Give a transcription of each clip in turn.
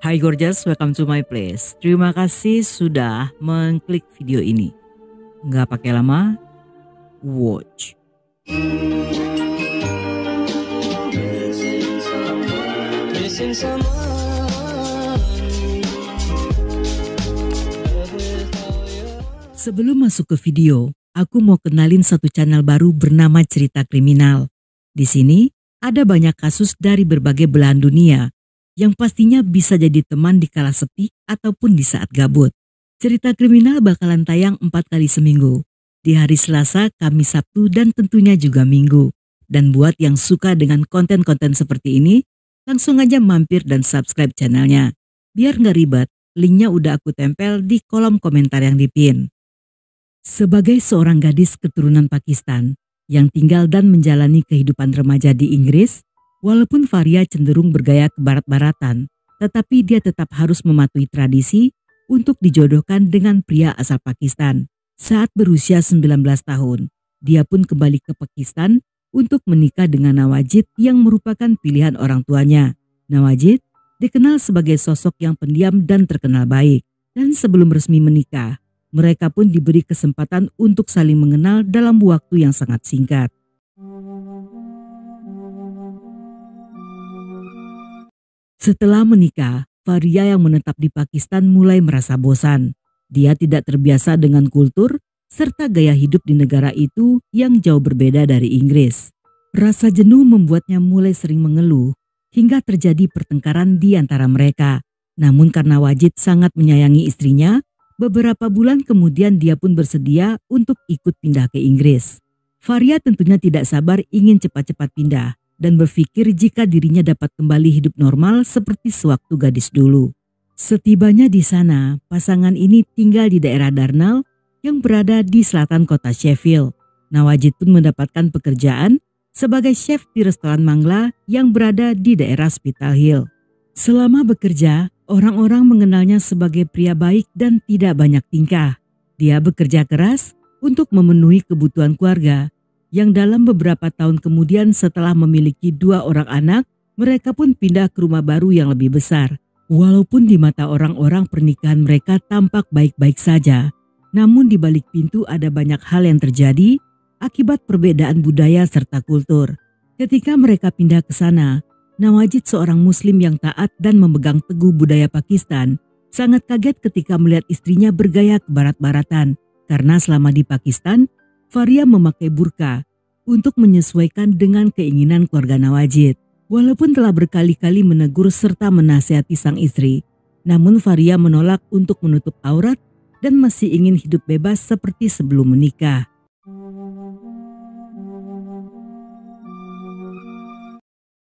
Hai gorgeous, welcome to my place. Terima kasih sudah mengklik video ini. Nggak pakai lama, watch. Sebelum masuk ke video, aku mau kenalin satu channel baru bernama Cerita Kriminal. Di sini ada banyak kasus dari berbagai belahan dunia yang pastinya bisa jadi teman di kala sepi ataupun di saat gabut. Cerita Kriminal bakalan tayang 4 kali seminggu, di hari Selasa, Kamis, Sabtu, dan tentunya juga Minggu. Dan buat yang suka dengan konten-konten seperti ini, langsung aja mampir dan subscribe channelnya. Biar nggak ribet, linknya udah aku tempel di kolom komentar yang dipin. Sebagai seorang gadis keturunan Pakistan yang tinggal dan menjalani kehidupan remaja di Inggris, walaupun Faria cenderung bergaya kebarat-baratan, tetapi dia tetap harus mematuhi tradisi untuk dijodohkan dengan pria asal Pakistan. Saat berusia 19 tahun, dia pun kembali ke Pakistan untuk menikah dengan Nawajid yang merupakan pilihan orang tuanya. Nawajid dikenal sebagai sosok yang pendiam dan terkenal baik. Dan sebelum resmi menikah, mereka pun diberi kesempatan untuk saling mengenal dalam waktu yang sangat singkat. Setelah menikah, Faria yang menetap di Pakistan mulai merasa bosan. Dia tidak terbiasa dengan kultur serta gaya hidup di negara itu yang jauh berbeda dari Inggris. Rasa jenuh membuatnya mulai sering mengeluh hingga terjadi pertengkaran di antara mereka. Namun karena Wajid sangat menyayangi istrinya, beberapa bulan kemudian dia pun bersedia untuk ikut pindah ke Inggris. Faria tentunya tidak sabar ingin cepat-cepat pindah dan berpikir jika dirinya dapat kembali hidup normal seperti sewaktu gadis dulu. Setibanya di sana, pasangan ini tinggal di daerah Darnall yang berada di selatan kota Sheffield. Nawajid pun mendapatkan pekerjaan sebagai chef di restoran Mangla yang berada di daerah Spital Hill. Selama bekerja, orang-orang mengenalnya sebagai pria baik dan tidak banyak tingkah. Dia bekerja keras untuk memenuhi kebutuhan keluarga, yang dalam beberapa tahun kemudian setelah memiliki 2 orang anak, mereka pun pindah ke rumah baru yang lebih besar. Walaupun di mata orang-orang pernikahan mereka tampak baik-baik saja, namun di balik pintu ada banyak hal yang terjadi akibat perbedaan budaya serta kultur. Ketika mereka pindah ke sana, Nawajid seorang muslim yang taat dan memegang teguh budaya Pakistan, sangat kaget ketika melihat istrinya bergaya kebarat-baratan, karena selama di Pakistan, Faria memakai burka untuk menyesuaikan dengan keinginan keluarga Nawajid. Walaupun telah berkali-kali menegur serta menasihati sang istri, namun Faria menolak untuk menutup aurat dan masih ingin hidup bebas seperti sebelum menikah.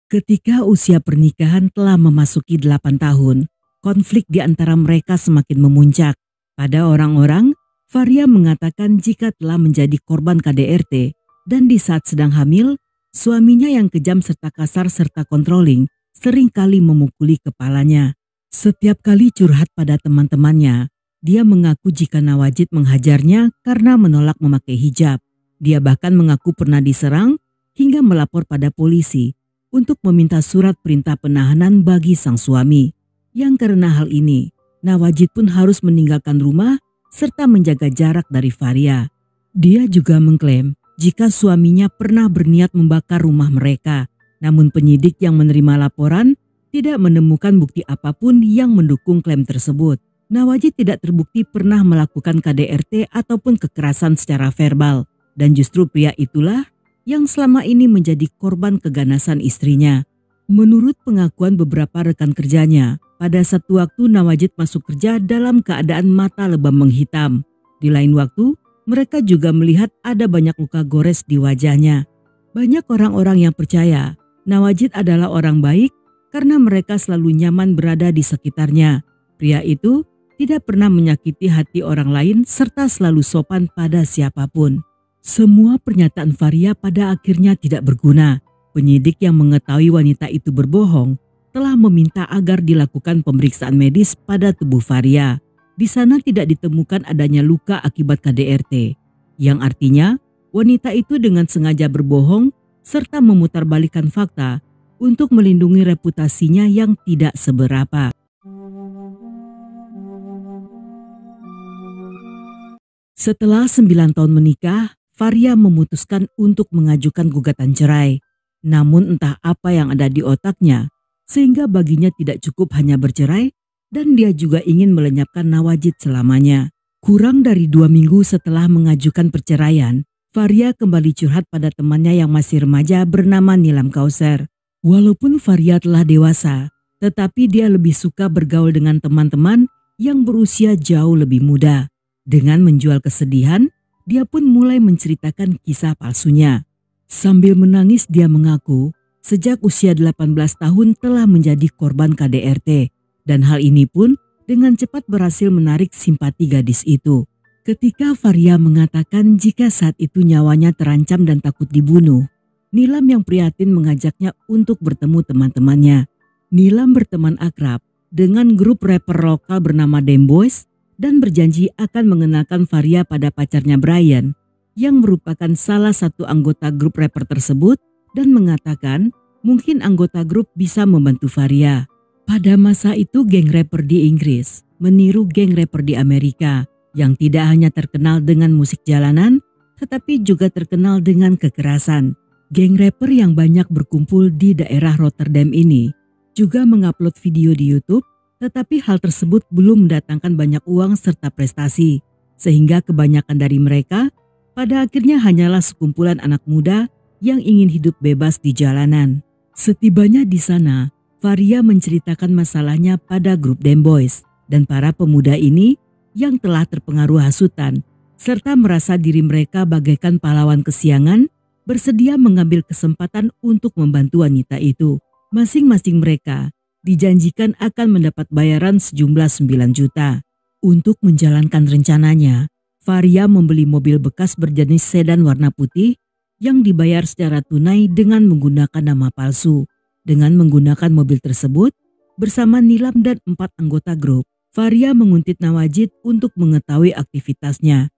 Ketika usia pernikahan telah memasuki 8 tahun, konflik di antara mereka semakin memuncak. Pada orang-orang, Faria mengatakan jika telah menjadi korban KDRT dan di saat sedang hamil, suaminya yang kejam serta kasar serta controlling seringkali memukuli kepalanya. Setiap kali curhat pada teman-temannya, dia mengaku jika Nawajid menghajarnya karena menolak memakai hijab. Dia bahkan mengaku pernah diserang hingga melapor pada polisi untuk meminta surat perintah penahanan bagi sang suami. Yang karena hal ini, Nawajid pun harus meninggalkan rumah serta menjaga jarak dari Faria. Dia juga mengklaim jika suaminya pernah berniat membakar rumah mereka. Namun penyidik yang menerima laporan tidak menemukan bukti apapun yang mendukung klaim tersebut. Nawajid tidak terbukti pernah melakukan KDRT ataupun kekerasan secara verbal. Dan justru pria itulah yang selama ini menjadi korban keganasan istrinya. Menurut pengakuan beberapa rekan kerjanya, pada satu waktu Nawajid masuk kerja dalam keadaan mata lebam menghitam. Di lain waktu, mereka juga melihat ada banyak luka gores di wajahnya. Banyak orang-orang yang percaya Nawajid adalah orang baik karena mereka selalu nyaman berada di sekitarnya. Pria itu tidak pernah menyakiti hati orang lain serta selalu sopan pada siapapun. Semua pernyataan Faria pada akhirnya tidak berguna. Penyidik yang mengetahui wanita itu berbohong telah meminta agar dilakukan pemeriksaan medis pada tubuh Faria. Di sana tidak ditemukan adanya luka akibat KDRT, yang artinya wanita itu dengan sengaja berbohong serta memutarbalikkan fakta untuk melindungi reputasinya yang tidak seberapa. Setelah 9 tahun menikah, Faria memutuskan untuk mengajukan gugatan cerai. Namun entah apa yang ada di otaknya, sehingga baginya tidak cukup hanya bercerai dan dia juga ingin melenyapkan Nawajid selamanya. Kurang dari 2 minggu setelah mengajukan perceraian, Faria kembali curhat pada temannya yang masih remaja bernama Nilam Kauser. Walaupun Faria telah dewasa, tetapi dia lebih suka bergaul dengan teman-teman yang berusia jauh lebih muda. Dengan menjual kesedihan, dia pun mulai menceritakan kisah palsunya. Sambil menangis dia mengaku, sejak usia 18 tahun telah menjadi korban KDRT. Dan hal ini pun dengan cepat berhasil menarik simpati gadis itu. Ketika Faria mengatakan jika saat itu nyawanya terancam dan takut dibunuh, Nilam yang prihatin mengajaknya untuk bertemu teman-temannya. Nilam berteman akrab dengan grup rapper lokal bernama Dem Boys dan berjanji akan mengenalkan Faria pada pacarnya Brian yang merupakan salah satu anggota grup rapper tersebut dan mengatakan mungkin anggota grup bisa membantu Faria. Pada masa itu geng rapper di Inggris meniru geng rapper di Amerika yang tidak hanya terkenal dengan musik jalanan tetapi juga terkenal dengan kekerasan. Geng rapper yang banyak berkumpul di daerah Rotterdam ini juga mengupload video di YouTube. Tetapi hal tersebut belum mendatangkan banyak uang serta prestasi, sehingga kebanyakan dari mereka pada akhirnya hanyalah sekumpulan anak muda yang ingin hidup bebas di jalanan. Setibanya di sana, Faria menceritakan masalahnya pada grup Dem Boys dan para pemuda ini yang telah terpengaruh hasutan, serta merasa diri mereka bagaikan pahlawan kesiangan, bersedia mengambil kesempatan untuk membantu wanita itu. Masing-masing mereka dijanjikan akan mendapat bayaran sejumlah 9 juta. Untuk menjalankan rencananya, Faria membeli mobil bekas berjenis sedan warna putih yang dibayar secara tunai dengan menggunakan nama palsu. Dengan menggunakan mobil tersebut, bersama Nilam dan 4 anggota grup, Faria menguntit Nawajid untuk mengetahui aktivitasnya.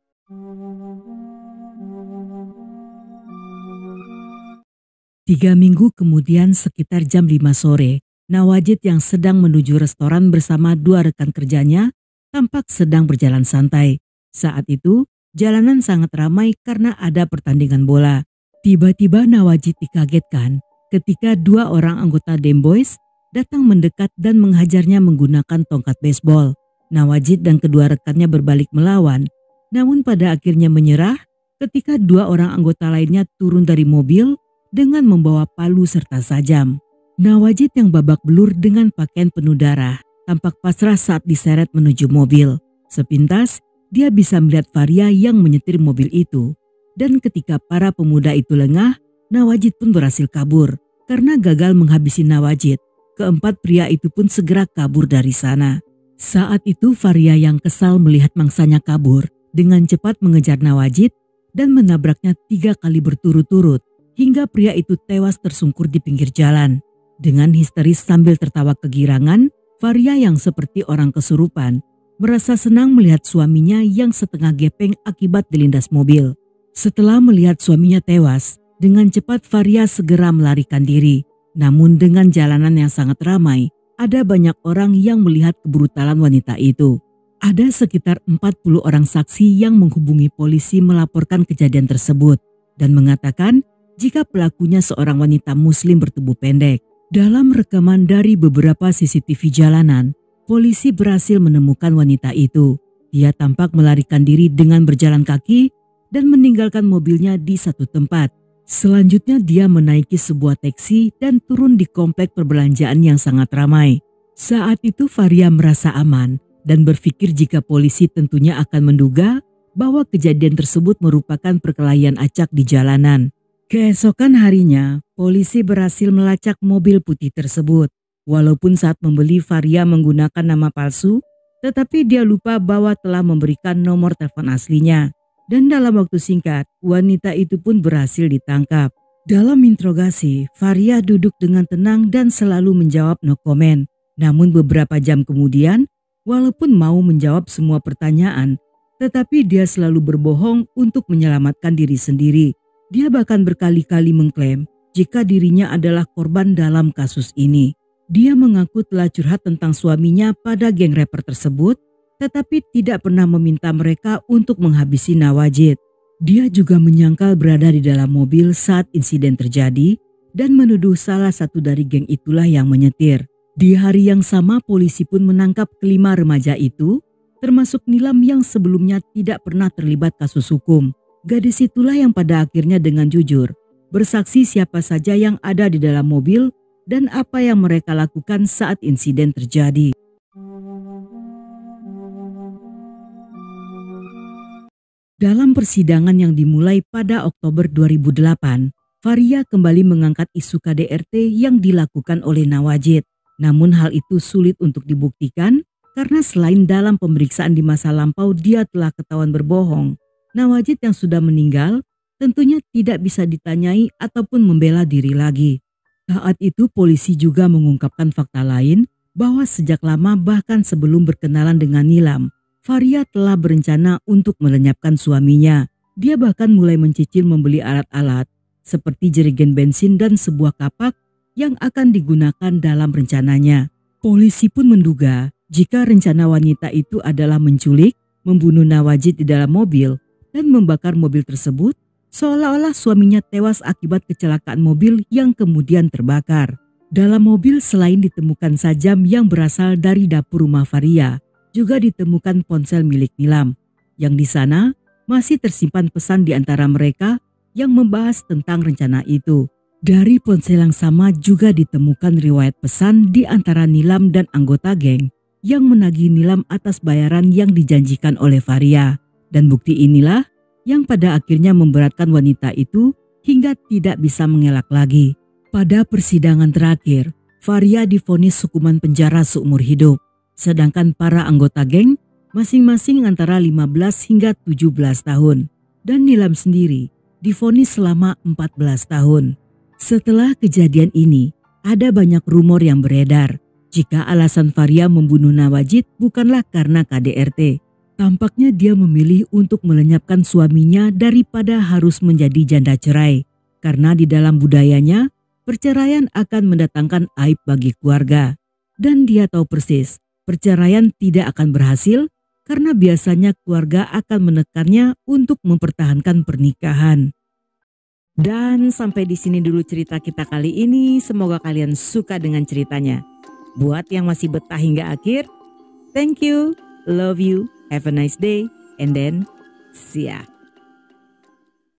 3 minggu kemudian sekitar jam 5 sore, Nawajid yang sedang menuju restoran bersama 2 rekan kerjanya tampak sedang berjalan santai. Saat itu, jalanan sangat ramai karena ada pertandingan bola. Tiba-tiba Nawajid dikagetkan ketika 2 orang anggota Dem Boys datang mendekat dan menghajarnya menggunakan tongkat baseball. Nawajid dan kedua rekannya berbalik melawan, namun pada akhirnya menyerah ketika 2 orang anggota lainnya turun dari mobil dengan membawa palu serta sajam. Nawajid yang babak belur dengan pakaian penuh darah tampak pasrah saat diseret menuju mobil. Sepintas, dia bisa melihat Faria yang menyetir mobil itu. Dan ketika para pemuda itu lengah, Nawajid pun berhasil kabur. Karena gagal menghabisi Nawajid, keempat pria itu pun segera kabur dari sana. Saat itu Faria yang kesal melihat mangsanya kabur, dengan cepat mengejar Nawajid dan menabraknya 3 kali berturut-turut, hingga pria itu tewas tersungkur di pinggir jalan. Dengan histeris sambil tertawa kegirangan, Faria yang seperti orang kesurupan merasa senang melihat suaminya yang setengah gepeng akibat dilindas mobil. Setelah melihat suaminya tewas, dengan cepat Faria segera melarikan diri. Namun dengan jalanan yang sangat ramai, ada banyak orang yang melihat kebrutalan wanita itu. Ada sekitar 40 orang saksi yang menghubungi polisi melaporkan kejadian tersebut dan mengatakan jika pelakunya seorang wanita muslim bertubuh pendek. Dalam rekaman dari beberapa CCTV jalanan, polisi berhasil menemukan wanita itu. Dia tampak melarikan diri dengan berjalan kaki dan meninggalkan mobilnya di satu tempat. Selanjutnya dia menaiki sebuah taksi dan turun di komplek perbelanjaan yang sangat ramai. Saat itu Faria merasa aman dan berpikir jika polisi tentunya akan menduga bahwa kejadian tersebut merupakan perkelahian acak di jalanan. Keesokan harinya, polisi berhasil melacak mobil putih tersebut. Walaupun saat membeli Faria menggunakan nama palsu, tetapi dia lupa bahwa telah memberikan nomor telepon aslinya. Dan dalam waktu singkat, wanita itu pun berhasil ditangkap. Dalam interogasi, Faria duduk dengan tenang dan selalu menjawab no comment. Namun beberapa jam kemudian, walaupun mau menjawab semua pertanyaan, tetapi dia selalu berbohong untuk menyelamatkan diri sendiri. Dia bahkan berkali-kali mengklaim jika dirinya adalah korban dalam kasus ini. Dia mengaku telah curhat tentang suaminya pada geng rapper tersebut, tetapi tidak pernah meminta mereka untuk menghabisi Nawajid. Dia juga menyangkal berada di dalam mobil saat insiden terjadi dan menuduh salah satu dari geng itulah yang menyetir. Di hari yang sama, polisi pun menangkap kelima remaja itu, termasuk Nilam yang sebelumnya tidak pernah terlibat kasus hukum. Gadis itulah yang pada akhirnya dengan jujur bersaksi siapa saja yang ada di dalam mobil dan apa yang mereka lakukan saat insiden terjadi. Dalam persidangan yang dimulai pada Oktober 2008, Faria kembali mengangkat isu KDRT yang dilakukan oleh Nawajid. Namun hal itu sulit untuk dibuktikan karena selain dalam pemeriksaan di masa lampau dia telah ketahuan berbohong, Nawajid yang sudah meninggal tentunya tidak bisa ditanyai ataupun membela diri lagi. Saat itu polisi juga mengungkapkan fakta lain bahwa sejak lama bahkan sebelum berkenalan dengan Nilam, Faria telah berencana untuk melenyapkan suaminya. Dia bahkan mulai mencicil membeli alat-alat seperti jerigen bensin dan sebuah kapak yang akan digunakan dalam rencananya. Polisi pun menduga jika rencana wanita itu adalah menculik, membunuh Nawajid di dalam mobil, dan membakar mobil tersebut, seolah-olah suaminya tewas akibat kecelakaan mobil yang kemudian terbakar. Dalam mobil selain ditemukan sajam yang berasal dari dapur rumah Faria, juga ditemukan ponsel milik Nilam, yang di sana masih tersimpan pesan di antara mereka yang membahas tentang rencana itu. Dari ponsel yang sama juga ditemukan riwayat pesan di antara Nilam dan anggota geng yang menagih Nilam atas bayaran yang dijanjikan oleh Faria. Dan bukti inilah yang pada akhirnya memberatkan wanita itu hingga tidak bisa mengelak lagi. Pada persidangan terakhir, Faria divonis hukuman penjara seumur hidup, sedangkan para anggota geng masing-masing antara 15 hingga 17 tahun. Dan Nilam sendiri divonis selama 14 tahun. Setelah kejadian ini, ada banyak rumor yang beredar jika alasan Faria membunuh Nawajid bukanlah karena KDRT. Tampaknya dia memilih untuk melenyapkan suaminya daripada harus menjadi janda cerai. Karena di dalam budayanya, perceraian akan mendatangkan aib bagi keluarga. Dan dia tahu persis, perceraian tidak akan berhasil karena biasanya keluarga akan menekannya untuk mempertahankan pernikahan. Dan sampai di sini dulu cerita kita kali ini. Semoga kalian suka dengan ceritanya. Buat yang masih betah hingga akhir, thank you, love you, have a nice day, and then see ya.